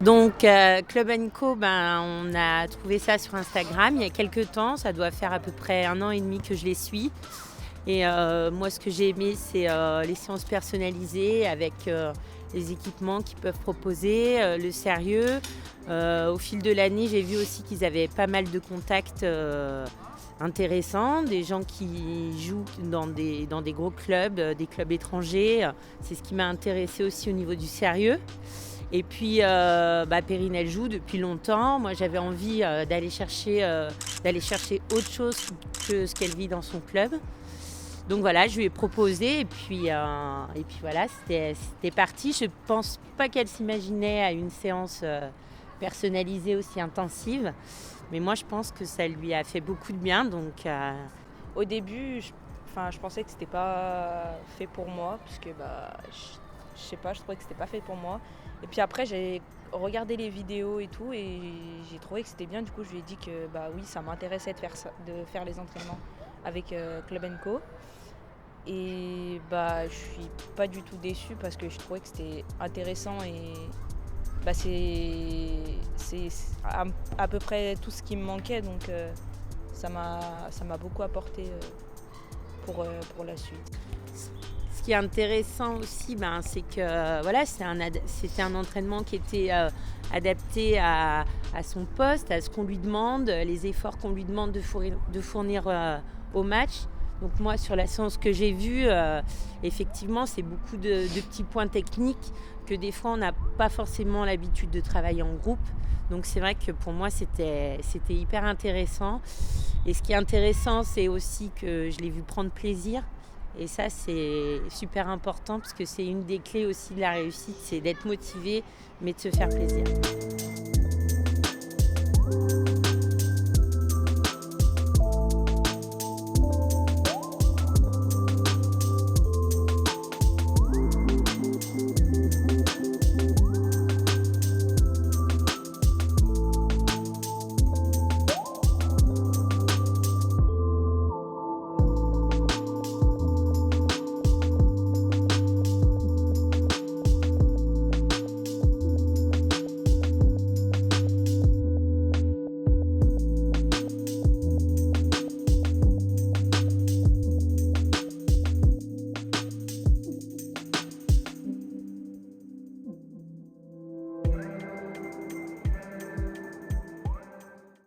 Donc Club & Co, on a trouvé ça sur Instagram il y a quelques temps. Ça doit faire à peu près 1 an et demi que je les suis. Et moi, ce que j'ai aimé, c'est les séances personnalisées avec les équipements qu'ils peuvent proposer, le sérieux. Au fil de l'année, j'ai vu aussi qu'ils avaient pas mal de contacts intéressants, des gens qui jouent dans des gros clubs, des clubs étrangers. C'est ce qui m'a intéressée aussi au niveau du sérieux. Et puis, Perrine, elle joue depuis longtemps. Moi, j'avais envie d'aller chercher autre chose que ce qu'elle vit dans son club. Donc voilà, je lui ai proposé et puis voilà, c'était parti. Je pense pas qu'elle s'imaginait à une séance personnalisée aussi intensive. Mais moi, je pense que ça lui a fait beaucoup de bien. Donc, Au début, je pensais que c'était pas fait pour moi, puisque je sais pas, je trouvais que c'était pas fait pour moi. Et puis après, j'ai regardé les vidéos et tout, et j'ai trouvé que c'était bien. Du coup, je lui ai dit que oui, ça m'intéressait de faire les entraînements avec Club & Co. Et je suis pas du tout déçue parce que je trouvais que c'était intéressant et c'est à peu près tout ce qui me manquait. Donc ça m'a beaucoup apporté pour la suite. Ce qui est intéressant aussi, c'est que c'était un entraînement qui était adapté à son poste, à ce qu'on lui demande, les efforts qu'on lui demande de fournir au match. Donc moi, sur la séance que j'ai vue, effectivement, c'est beaucoup de petits points techniques que des fois, on n'a pas forcément l'habitude de travailler en groupe. Donc c'est vrai que pour moi, c'était hyper intéressant. Et ce qui est intéressant, c'est aussi que je l'ai vu prendre plaisir. Et ça, c'est super important parce que c'est une des clés aussi de la réussite, c'est d'être motivé, mais de se faire plaisir.